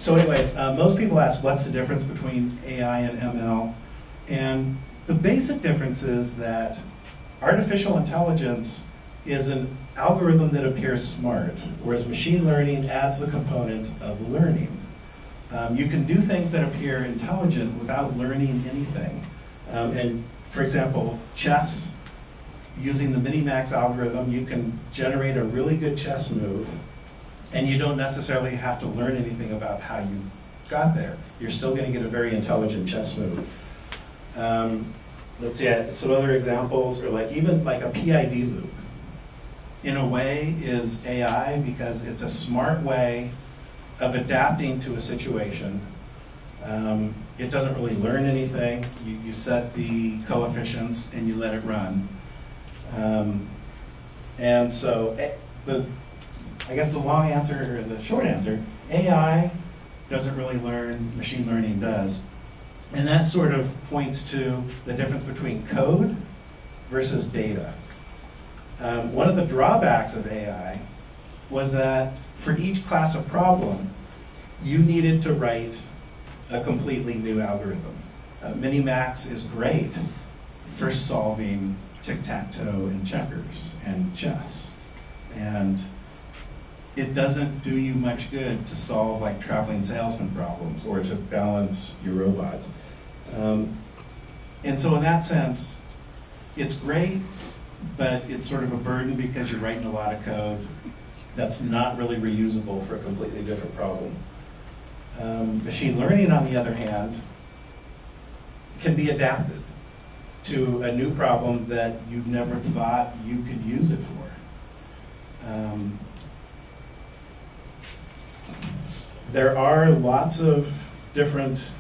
So anyways, most people ask what's the difference between AI and ML, and the basic difference is that artificial intelligence is an algorithm that appears smart, whereas machine learning adds the component of learning. You can do things that appear intelligent without learning anything. And for example, chess, using the minimax algorithm, you can generate a really good chess move, and you don't necessarily have to learn anything about how you got there. You're still going to get a very intelligent chess move. Let's see, some other examples are like even like a PID loop. In a way is AI because it's a smart way of adapting to a situation. It doesn't really learn anything. You set the coefficients and you let it run. And so I guess the long answer, or the short answer, AI doesn't really learn, machine learning does. And that sort of points to the difference between code versus data. One of the drawbacks of AI was that for each class of problem, you needed to write a completely new algorithm. Minimax is great for solving tic-tac-toe and checkers and chess. And it doesn't do you much good to solve like traveling salesman problems or to balance your robot. And so in that sense, it's great, but it's sort of a burden because you're writing a lot of code that's not really reusable for a completely different problem. Machine learning, on the other hand, can be adapted to a new problem that you never thought you could use it for. There are lots of different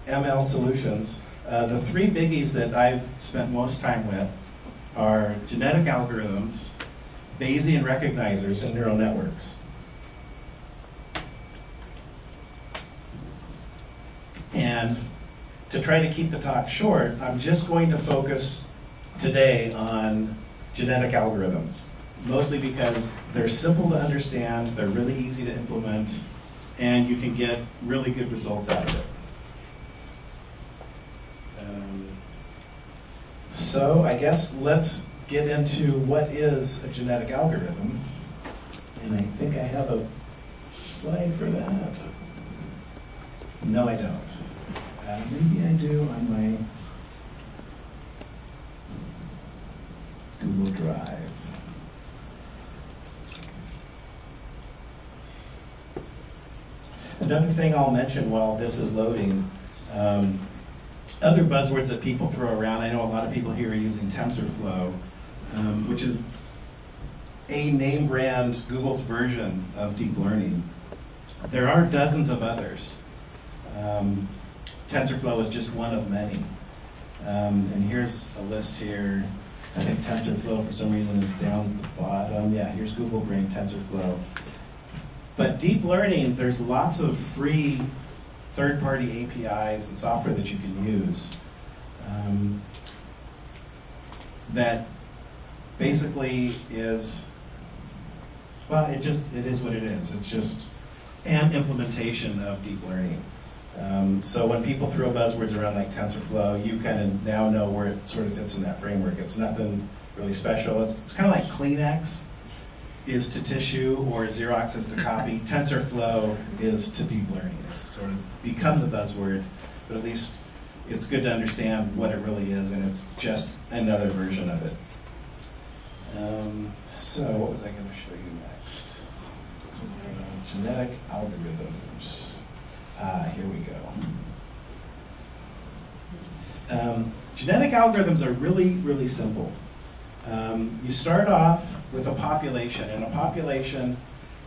ML solutions. The three biggies that I've spent most time with are genetic algorithms, Bayesian recognizers, and neural networks. And to try to keep the talk short, I'm just going to focus today on genetic algorithms, mostly because they're simple to understand, they're really easy to implement, and you can get really good results out of it. So I guess let's get into what is a genetic algorithm. And I think I have a slide for that. No, I don't. Maybe I do on my Google Drive. Another thing I'll mention while this is loading, other buzzwords that people throw around, I know a lot of people here are using TensorFlow, which is a name brand Google's version of deep learning. There are dozens of others. TensorFlow is just one of many. And here's a list here. I think TensorFlow for some reason is down the bottom. Yeah, here's Google Brain TensorFlow. But deep learning, there's lots of free third-party APIs and software that you can use that basically is, well, it is what it is. It's just an implementation of deep learning. So when people throw buzzwords around like TensorFlow, you kind of now know where it sort of fits in that framework. It's nothing really special. It's kind of like Kleenex is to tissue or Xerox is to copy. TensorFlow is to deep learning. It's sort of become the buzzword, but at least it's good to understand what it really is, and it's just another version of it. So what was I going to show you next? Genetic algorithms. Here we go. Genetic algorithms are really, really simple. You start off with a population, and a population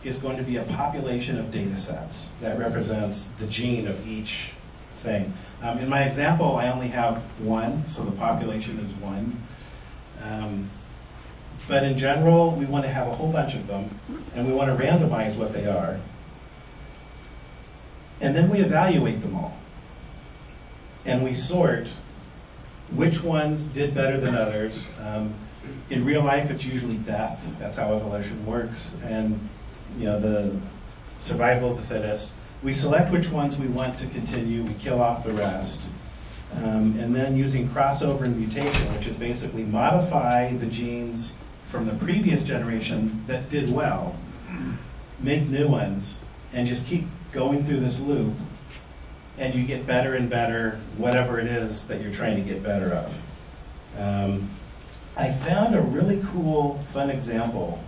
is going to be a population of data sets that represents the gene of each thing. In my example, I only have one, so the population is one. But in general, we want to have a whole bunch of them, and we want to randomize what they are. And then we evaluate them all. And we sort which ones did better than others. In real life, it's usually death. That's how evolution works. And the survival of the fittest. We select which ones we want to continue, we kill off the rest. And then using crossover and mutation, which is basically modify the genes from the previous generation that did well, make new ones, and just keep going through this loop, and you get better and better, whatever it is that you're trying to get better of. I found a really cool, fun example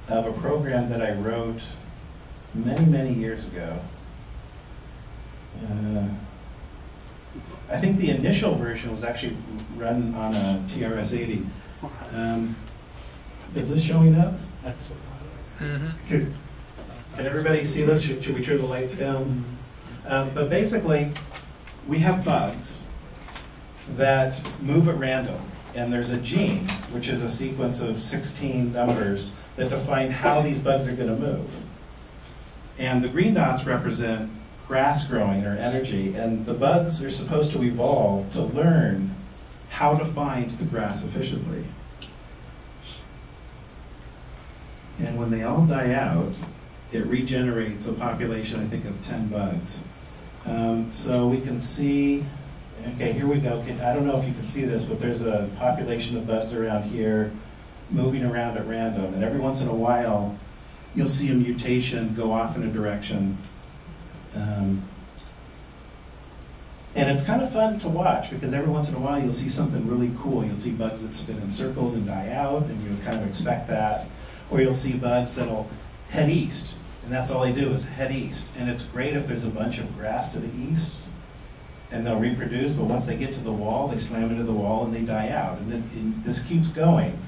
of a program that I wrote many, many years ago. I think the initial version was actually run on a TRS-80. Is this showing up? Can everybody see this? Should we turn the lights down? But basically, we have bugs that move at random. And there's a gene, which is a sequence of 16 numbers that define how these bugs are going to move. And the green dots represent grass growing or energy, and the bugs are supposed to evolve to learn how to find the grass efficiently. And when they all die out, it regenerates a population, I think, of 10 bugs. So we can see, okay, here we go. I don't know if you can see this, but there's a population of bugs around here moving around at random, and every once in a while, you'll see a mutation go off in a direction. And it's kind of fun to watch because every once in a while you'll see something really cool. You'll see bugs that spin in circles and die out, and you kind of expect that. Or you'll see bugs that'll head east, and that's all they do is head east. And it's great if there's a bunch of grass to the east, and they'll reproduce, but once they get to the wall, they slam into the wall and they die out. And then this keeps going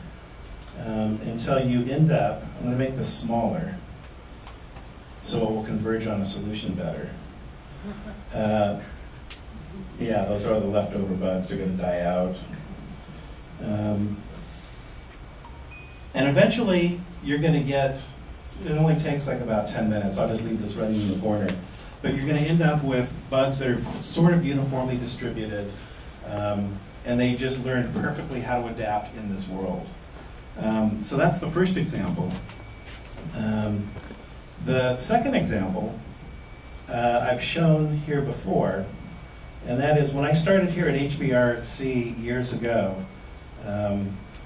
until you end up, I'm going to make this smaller so it will converge on a solution better. Yeah, those are the leftover bugs. They're going to die out. And eventually, you're going to get, it only takes like about 10 minutes. I'll just leave this running in the corner. But you're going to end up with bugs that are sort of uniformly distributed, and they just learned perfectly how to adapt in this world. So that's the first example. The second example I've shown here before, and that is when I started here at HBRC years ago,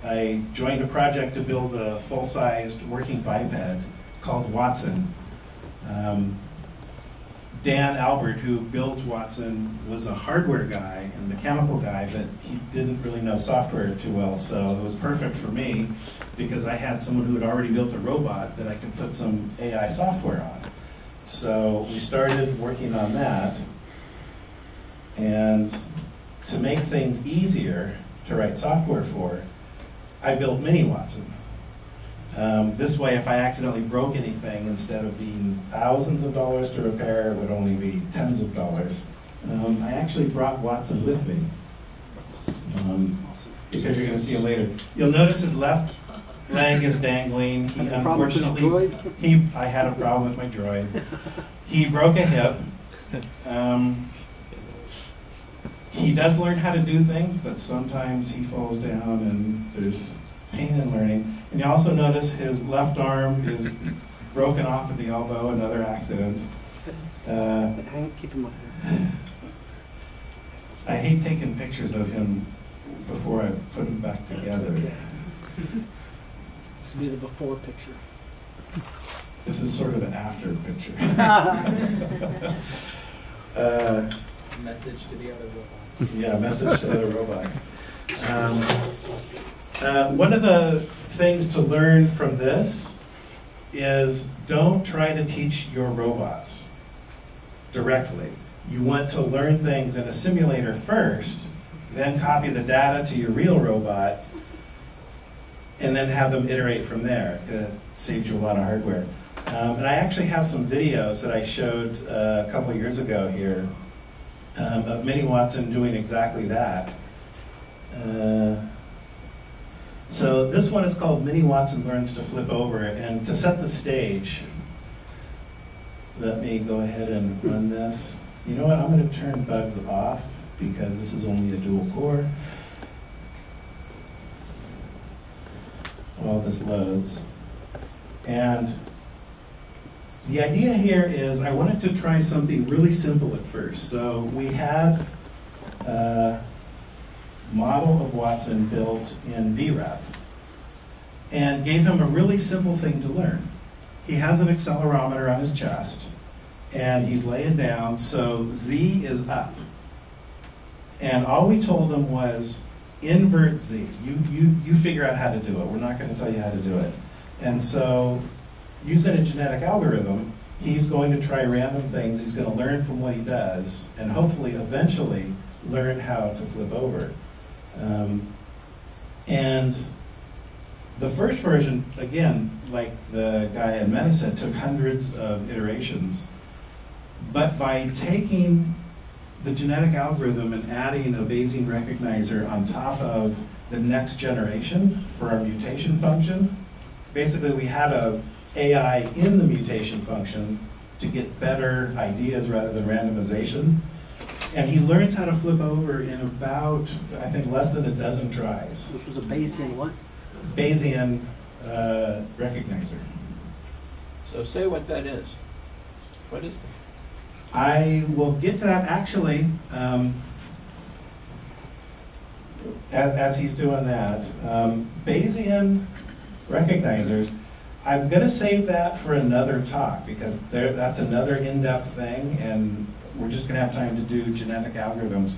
I joined a project to build a full-sized working biped called Watson. Dan Albert, who built Watson, was a hardware guy and mechanical guy, but he didn't really know software too well, so it was perfect for me because I had someone who had already built a robot that I could put some AI software on. So we started working on that, and to make things easier to write software for, I built Mini Watson. This way, if I accidentally broke anything, instead of being thousands of dollars to repair, it would only be tens of dollars. I actually brought Watson with me, because you're going to see it later. You'll notice his left leg is dangling. He unfortunately, I had a problem with my droid. He broke a hip. He does learn how to do things, but sometimes he falls down and there's pain in learning. And you also notice his left arm is broken off at the elbow, another accident. Keep him up here. I hate taking pictures of him before I put him back together. Okay. This will be the before picture. This is sort of an after picture. Message to the other robots. Yeah, message to other robots. One of the things to learn from this is don't try to teach your robots directly. You want to learn things in a simulator first, then copy the data to your real robot, and then have them iterate from there. It saves you a lot of hardware. And I actually have some videos that I showed a couple years ago here of Mini Watson doing exactly that. So this one is called Mini Watson Learns to Flip Over, and to set the stage, let me go ahead and run this. You know what, I'm going to turn bugs off because this is only a dual core. While this loads. And The idea here is I wanted to try something really simple at first. So we had a model of Watson built in VREP and gave him a really simple thing to learn. He has an accelerometer on his chest and he's laying down, so Z is up. And all we told him was invert Z. You figure out how to do it. We're not going to tell you how to do it. And so using a genetic algorithm, he's going to try random things, he's going to learn from what he does, and hopefully, eventually, learn how to flip over. And the first version, again, like the guy at Meta said, took hundreds of iterations. But by taking the genetic algorithm and adding a Bayesian recognizer on top of the next generation for our mutation function, basically we had a AI in the mutation function to get better ideas rather than randomization. And he learns how to flip over in about, I think, less than a dozen tries. Which was a Bayesian what? Bayesian recognizer. So say what that is. What is that? I will get to that actually, as he's doing that. Bayesian recognizers, I'm going to save that for another talk because that's another in-depth thing, and we're just going to have time to do genetic algorithms.